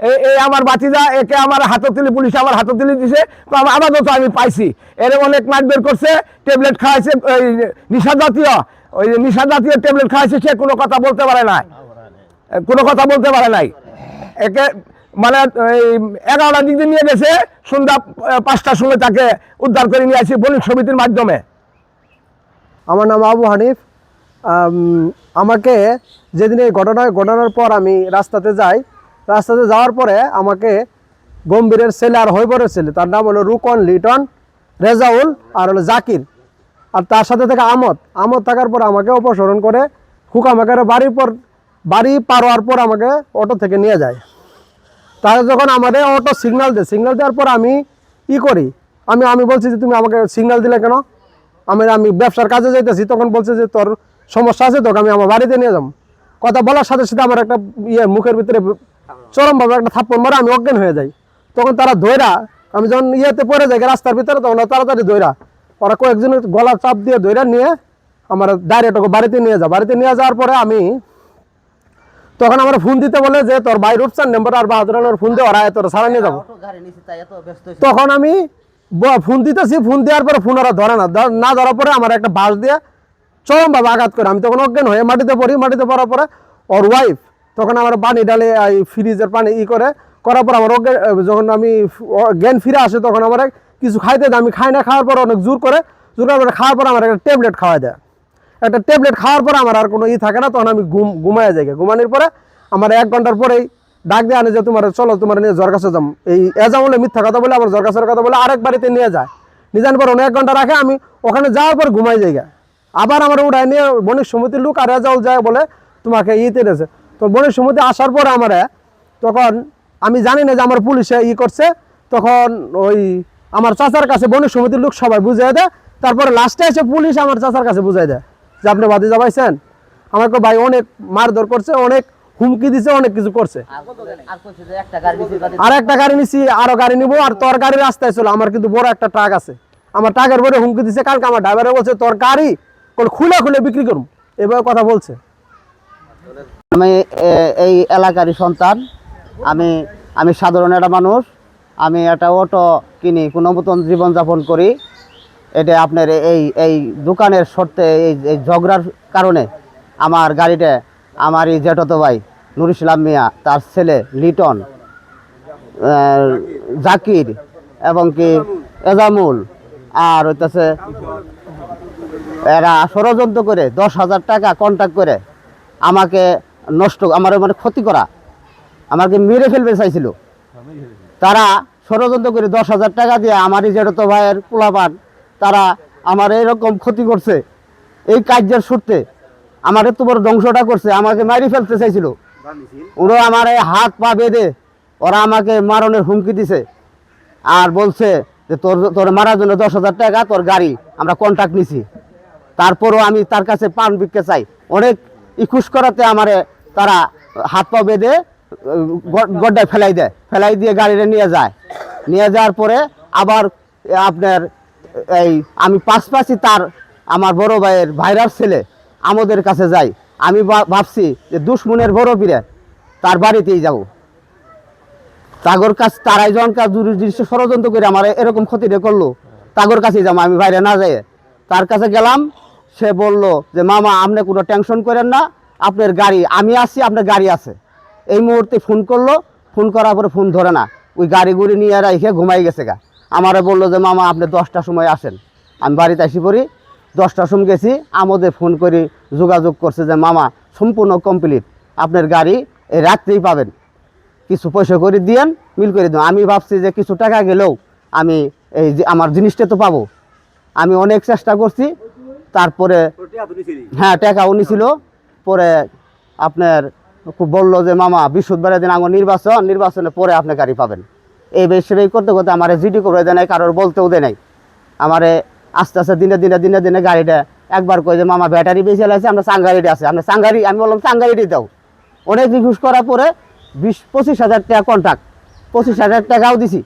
এই আমার বাতিজা একে আমার হাততালি পুলিশ আমার হাততালি দিছে, তো আপাতত আমি পাইছি। এর অনেক মারধর করছে, ট্যাবলেট খাওয়াইছে, ওই নিশা জাতীয় ট্যাবলেট খাওয়াইছে, সে কোনো কথা বলতে পারে নাই, একে মানে এই 11টার দিক দিয়ে নিয়ে গেছে, সন্ধ্যা 5টার সময় তাকে উদ্ধার করে নিয়ে আসি বণিক সমিতির মাধ্যমে। আমার নাম আবু হানিফ। আমাকে যেদিন এই ঘটনার পর আমি রাস্তাতে যাওয়ার পরে আমাকে গম্ভীরের ছেলে আর হৈবরের ছেলে, তার নাম হলো রুকন, লিটন, রেজাউল আর হলো জাকির, আর তার সাথে থেকে আমদ থাকার পর আমাকে অপসারণ করে হুকামাকারে বাড়ি পার হওয়ার পর আমাকে অটো থেকে নিয়ে যায়। তারা যখন আমাদের অটো সিগন্যাল দেওয়ার পর আমি করি, আমি বলছি যে তুমি আমাকে সিগন্যাল দিলে কেন, আমি ব্যবসার কাজে যাইতেছি। তখন বলছে যে তোর সমস্যা আছে, তোকে আমি আমার বাড়িতে নিয়ে যাবো। কথা বলার সাথে সাথে আমার একটা মুখের ভিতরে চরমভাবে একটা থাপ্পড় মারে, আমি অজ্ঞান হয়ে যাই। তখন তারা ধৈরা, আমি যখন পড়ে যাই রাস্তার ভিতরে, তখন তাড়াতাড়ি ধৈরা ওরা কয়েকজনের গলা চাপ দিয়ে ধৈরা নিয়ে আমার ডাইরেক্ট বাড়িতে নিয়ে যাওয়ার পরে তখন আমার ফোন দিতে বলে যে তোর ভাই রূপচান নাম্বার আর বাহাদুর ফোন দিয়ে ওরা তোর সারা নিয়ে যাবো। তখন আমি ফোন দিতেছি, ফোন দেওয়ার পরে ফোন ওরা ধরে না ধরার পরে আমার একটা বাঁশ দিয়ে চরমভাবে আঘাত করে আমি তখন অজ্ঞান হয়ে মাটিতে পড়ার পরে ওর ওয়াইফ তখন আমার পানি ডালে ফ্রিজের পানি করার পর আমার অজ্ঞান, যখন আমি জ্ঞান ফিরে আসে তখন আমার কিছু খাইতে দেয়, আমি খাই না, খাওয়ার পর অনেক জোর করে খাওয়ার পর আমার একটা ট্যাবলেট খাওয়াই দেয়। একটা ট্যাবলেট খাওয়ার পর আমার আর কোনো থাকে না, তখন আমি ঘুমায় যাই। ঘুমানোর পরে আমার 1 ঘন্টার পরেই ডাক দিয়ে আনে যে চলো তোমার নিয়ে জ্বর কাছে যাম। এই এজামলে মিথ্যা কথা বলে আমার জ্বর কাছের কথা বলে আরেক বাড়িতে নিয়ে যায়। নিয়ে যাওয়ার পর 1 ঘন্টা রাখে, আমি ওখানে যাওয়ার পর ঘুমাই যাই। আবার আমার উঠায় নিয়ে বণিক সমিতির লোক আর এজাউল যায় বলে তোমাকে দিয়েছে। তো বণিক সমিতি আসার পরে তখন আমি জানি না যে আমার পুলিশে করছে। তখন ওই আমার চাচার কাছে বণিক সমিতির লোক সবাই বুঝিয়ে দেয়। তারপরে লাস্টে এসে পুলিশ আমার চাচার কাছে বুঝাই দেয় যে আপনি ভাতিজা পাইছেন, আমাকে ভাই অনেক মারধর করছে, অনেক হুমকি দিছে, অনেক কিছু করছে। আর একটা গাড়ি নিছি, আরো গাড়ি নিবো, আর তোর গাড়ি রাস্তায় ছিল, আমার কিন্তু বড় একটা ট্রাক আছে, আমার ট্রাকের বড় হুমকি দিছে। কালকে আমার ড্রাইভারে বলছে তোর গাড়ি খুলে বিক্রি করুন, এভাবে কথা বলছে। আমি এই এলাকারই সন্তান, আমি সাধারণ একটা মানুষ। আমি একটা অটো কিনি, কোনো মতন জীবনযাপন করি। এটা আপনার এই দোকানের শর্তে এই ঝগড়ার কারণে আমার গাড়িটা আমার এই জেঠতো ভাই নুর ইসলাম মিয়া, তার ছেলে লিটন, জাকির এবং কি এজামুল আর হইতেছে এরা ষড়যন্ত্র করে 10,000 টাকা কন্ট্যাক্ট করে আমাকে আমার মানে ক্ষতি করা, আমাকে মেরে ফেলবে চাইছিল। তারা ষড়যন্ত্র করে 10,000 টাকা দিয়ে আমারই জেঠতো ভাইয়ের পোলাপান তারা আমার এরকম ক্ষতি করছে। এই কার্যের সূত্রে আমার এত বড় ধ্বংসটা করছে, আমাকে মারি ফেলতে চাইছিল। ওরা আমার হাত পা বেঁধে ওরা আমাকে মারণের হুমকি দিছে আর বলছে যে তোর মারার জন্য 10,000 টাকা, তোর গাড়ি আমরা কন্ট্যাক্ট নিছি। তারপরও আমি তার কাছে পান ভিক্ষা চাই, অনেক ইকুশ করাতে আমারে তারা হাত পা বেঁধে গড্ডায় ফেলাই দিয়ে গাড়িটা নিয়ে যাওয়ার পরে আবার আপনার আমি পাশাপাশি আমার বড় ভাইয়ের ভাইরার ছেলে আমাদের কাছে যাই। আমি ভাবছি যে দুশ্মনের বড় পীরে তার বাড়িতেই যাব, তাগর কাছে তারাই জনকার দৃশ্য ষড়যন্ত্র করে আমার এরকম ক্ষতিটা করলো, তাগর কাছেই যাবো। আমি বাইরে না যাই তার কাছে গেলাম, সে বলল যে মামা আপনি কোনো টেনশন করেন না, আপনার গাড়ি আমি আছি, আপনার গাড়ি আছে। এই মুহূর্তে ফোন করলো, ফোন করার পরে ফোন ধরে না, ওই গাড়িগুলি নিয়ে রেখে ঘুমাই গেছে গা। আমারে বললো যে মামা আপনি 10টার সময় আসেন। আমি বাড়িতে আসি পড়ি, 10টার সময় গেছি, আমাদের ফোন করে যোগাযোগ করছে যে মামা সম্পূর্ণ কমপ্লিট, আপনার গাড়ি এই রাত্রেই পাবেন, কিছু পয়সা করে দিয়েন, মিল করে দিন। আমি ভাবছি যে কিছু টাকা গেলেও আমি এই যে আমার জিনিসটা তো পাবো। আমি অনেক চেষ্টা করছি, তারপরে হ্যাঁ টাকাও নিছিল। পরে আপনার বললো যে মামা বৃহস্পতিবারের দিন আমার নির্বাচনে পরে আপনি গাড়ি পাবেন। এই বেশি করতে করতে আমার জিডি করে দেয় নাই, কারোর বলতেও দেয় নাই। আমারে আস্তে আস্তে দিনে দিনে গাড়িটা একবার কই যে মামা ব্যাটারি বেশি লাগছে, আমরা চাঙ্গারিটা আছে, আমরা চাঙ্গারি, আমি বললাম চাঙ্গারিটি দাও। অনেক রিকোয়েস্ট করার পরে 20-25 হাজার টাকা কন্ট্রাক্ট, 25,000 টাকাও দিছি।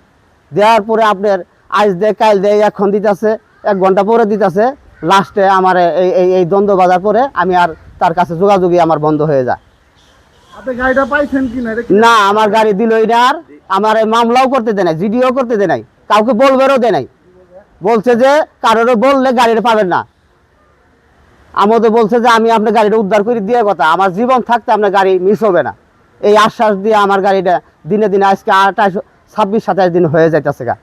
দেওয়ার পরে আপনার আজ দেয় কাল দেয়, এখন দিতেছে, 1 ঘন্টা পরে দিতেছে। লাস্টে আমার এই দ্বন্দ্ব বাজার পরে আমি আর তার কাছে যোগাযোগই আমার বন্ধ হয়ে যায়। আপনি গাড়িটা পাইছেন কিনা এটা না আমার গাড়ি দিলই না, আর আমার এই মামলাও করতে দেয় নাই, জিডিও করতে দেয় নাই, কাউকে বলবেরও দেয় নাই। বলছে যে কারোর বললে গাড়িটা পাবেন না। আমাদের বলছে যে আমি আপনার গাড়িটা উদ্ধার করে দিয়ে কথা, আমার জীবন থাকতে আপনার গাড়ি মিস হবে না, এই আশ্বাস দিয়ে আমার গাড়িটা দিনে দিনে আজকে 28-26-27 দিন হয়ে যাইতেছে গা,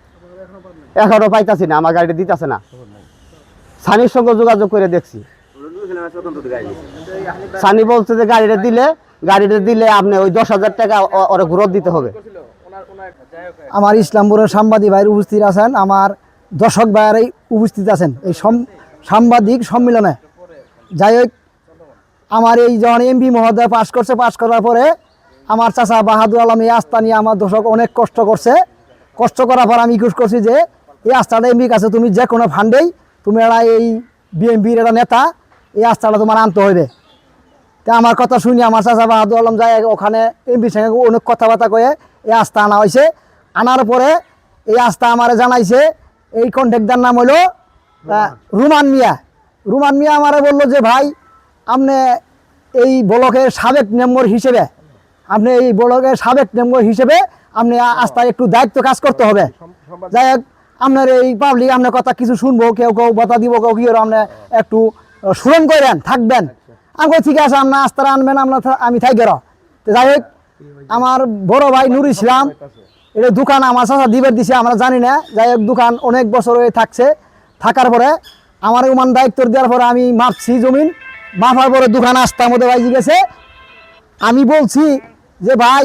এখনো পাইতাছি না, আমার গাড়িটা দিতেছে না। সানির সঙ্গে যোগাযোগ করে দেখছি, সানি বলছে যে গাড়িটা দিলে আপনি ওই 10,000 টাকা ওরা ঘুরত দিতে হবে। আমার ইসলামপুরের সাংবাদিক ভাই উপস্থিত আছেন, আমার দর্শক ভাইয়ারাই উপস্থিত আছেন এই সাংবাদিক সম্মেলনে। যাই হোক, আমার এই যখন এমপি মহোদয় পাশ করার পরে আমার চাচা বাহাদুর আলম এই আস্থা নিয়ে আমার দর্শক অনেক কষ্ট করার পর আমি রিকোয়েস্ট করছি যে এই আস্থাটা এমপির কাছে তুমি যে কোনো ফান্ডেই তুমি এরা এই বিএমপির একটা নেতা, এই আস্থাটা তোমার আনতে হবে। তা আমার কথা শুনি আমার চাচা বাহাদুর আলম যায় ওখানে এমপির সঙ্গে অনেক কথাবার্তা কয়ে এই আস্থা আনা হয়েছে। আনার পরে এই আস্থা আমার জানাইছে, এই কন্ট্রাক্টর নাম হলো রুমান মিয়া আমারে বললো যে ভাই আপনি এই ব্লকের সাবেক মেম্বার হিসেবে আপনি আস্থায় একটু দায়িত্ব কাজ করতে হবে। যাই হোক, আপনার এই পাবলিক আপনার কথা কিছু শুনবো, কেউ বাতা দিব, কেউ কি আপনি একটু স্মরণ করেন থাকবেন। আমি ঠিক আছে, আপনার আস্থারা আনবেন, আমি থাকি গেল। যাই হোক, আমার বড় ভাই নুর ইসলাম এটা দোকান আমার চাচা দিবের দিছে, আমরা জানি না। যাই হোক, দোকান অনেক বছর হয়ে থাকার পরে আমার ওমান দায়িত্ব দেওয়ার পরে আমি মাপছি জমিন, মাপার পরে দোকান আস্থার মধ্যে বাইজি গেছে। আমি বলছি যে ভাই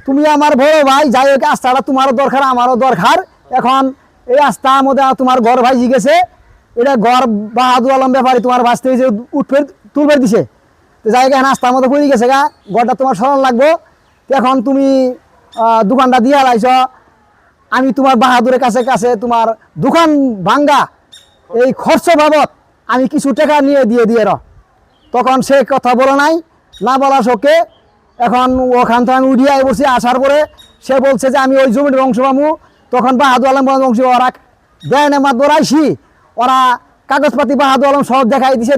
তুমি আমার বড় ভাই, যাই হোক আস্থাটা তোমারও দরকার আমারও দরকার। এখন এই আস্থার মধ্যে তোমার ঘর ভাইজি গেছে, এটা ঘর বাহাদুর আলম ব্যাপারী তোমার বাঁচতে যে তুলবে দিছে। তো যাই হোক, এখন আস্থার মধ্যে পড়ে গেছে গা, ঘরটা তোমার স্মরণ লাগবো। এখন তুমি দোকানটা দিয়ে লাইছ, আমি তোমার বাহাদুরের কাছে তোমার দোকান ভাঙ্গা এই খরচ বাবদ আমি কিছু টাকা নিয়ে দিয়ে তখন সে কথা বলে নাই, না বলা শোকে। এখন ওখান থেকে আমি উঠিয়ে বসে আসার পরে সে বলছে যে আমি ওই জমির অংশ পাবো। তখন বাহাদুর আলম অংশ ওরা দেয়ানে মাত ধরাইছি, ওরা কাগজপাতি বাহাদুর আলম সব দেখাই দিছে,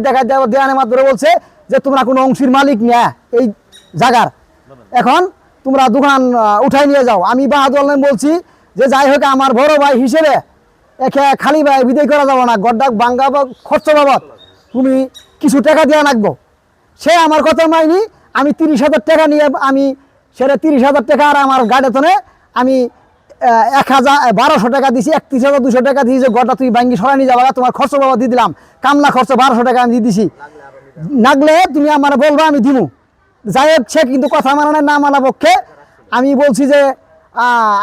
দেয়ানে মাত ধরে বলছে যে তোমরা কোনো অংশীর মালিক না এই জায়গার, এখন তোমরা দোকান উঠাই নিয়ে যাও। আমি বাহাদুর আলম বলছি যে যাই হোক আমার বড় ভাই হিসেবে একে খালি ভাই বিদায় করা যাবো না, গড্ডা ভাঙ্গা খরচ বাবদ তুমি কিছু টাকা দেওয়া লাগবো। সে আমার কথা মাইনি, আমি 30,000 টাকা নিয়ে আমি সেটা 30,000 টাকা আর আমার গাড়িতে আমি 1,1200 টাকা দিছি, 31,200 টাকা দিয়ে যে গড়টা তুই ভাঙ্গি সরাই নিয়ে যাবা, তোমার খরচ বাবদ দিয়ে দিলাম, কামলা খরচ 1200 টাকা আমি দিয়ে দিছি, নাগলে তুমি আমার বলবা আমি দিমু। যাই হোক, সে কিন্তু কথা মানা না মানা পক্ষে আমি বলছি যে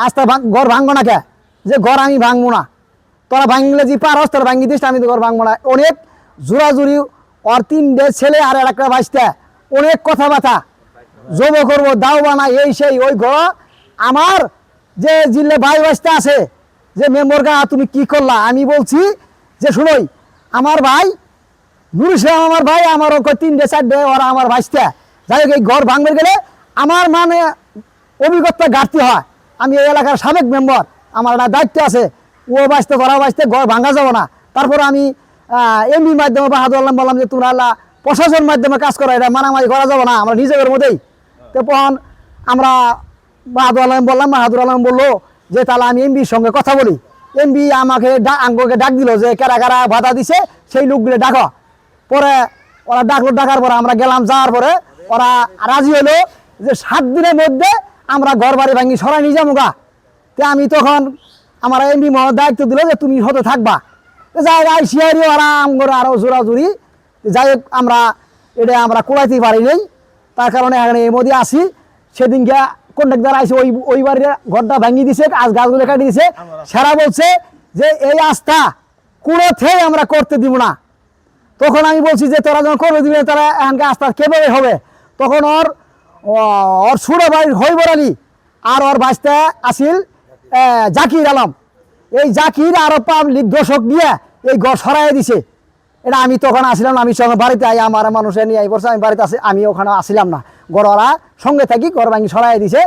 আস্তে ঘর ভাঙবো না, কে যে ঘর আমি ভাঙবো না, তোরা ভাঙলে যে পারস তোরা ভাঙি দিস, আমি তো ঘর ভাঙবো না। অনেক জোরাজুরি, ওর 3টে ছেলে আর একটা বাঁচতে অনেক কথাবার্তা, জব করবো দাও বানা এই সেই, ওই ঘর আমার যে জিল্লে ভাই বাঁচতে আছে যে মেম্বর গা তুমি কি করলা। আমি বলছি যে শুনোই আমার ভাই নুর ইসলাম আমার ভাই, আমার 3টে 4টে ওরা আমার বাঁচতে। যাই হোক, এই ঘর ভাঙবে গেলে আমার মানে অভিজ্ঞতা ঘাটতি হয়, আমি এই এলাকার সাবেক মেম্বার, আমার একটা দায়িত্ব আছে, ও বাঁচতে ঘর বাঁচতে ঘর ভাঙা যাবো না। তারপরে আমি এমপির মাধ্যমে বাহাদুর আলম বললাম যে তোমরা আল্লাহ প্রশাসনের মাধ্যমে কাজ করা, এটা মারামারি করা যাবে না, আমরা নিজেদের মধ্যেই। তখন আমরা বাহাদুর আলম বললাম, বাহাদুর আলম বললো যে তাহলে আমি এমপির সঙ্গে কথা বলি। এমপি আমাকে আঙ্গকে ডাক দিল যে কারা কারা বাধা দিছে সেই লোকগুলো ডাকো। পরে ওরা ডাকার পরে আমরা গেলাম, যাওয়ার পরে ওরা রাজি হলো যে 7 দিনের মধ্যে আমরা ঘর বাড়ি ভাঙি সরাই নিয়ে যাবো গা। তো আমি তখন আমার এমপি মহোদয় দায়িত্ব দিল যে তুমি হতে থাকবা। যাই হোক, আইসিআরি ওরা আমগরে আরও জোরাজুরি, যাই হোক আমরা কুড়াইতে পারি নাই, তার কারণে এখানে এর মধ্যে আসি। সেদিনকে কন্ট্রাক্টর আইসে ওই বাড়ির ঘরটা ভাঙিয়ে দিছে, গাছগুলো কাটিয়ে দিছে। সেরা বলছে যে এই আস্থা কোনো থেকে আমরা করতে দিব না। তখন আমি বলছি যে তোরা যখন করবে দিবে তারা এখানকে আস্থা কেভাবে হবে। তখন ওর ছোট ভাই হইবর আলী আর ওর বাঁচতে আসিল জাকির আলম, এই জাকির আরো পাবলিক দর্শক দিয়ে এই ঘর সরাই দিছে। এটা আমি তখন আসিলাম না, আমি সঙ্গে বাড়িতে আই, আমার মানুষের নিয়ে বলছে আমি বাড়িতে আসি, আমি ওখানে আসিলাম না। ঘর ওরা সঙ্গে থাকি ঘর ভাঙি সরাই দিছে।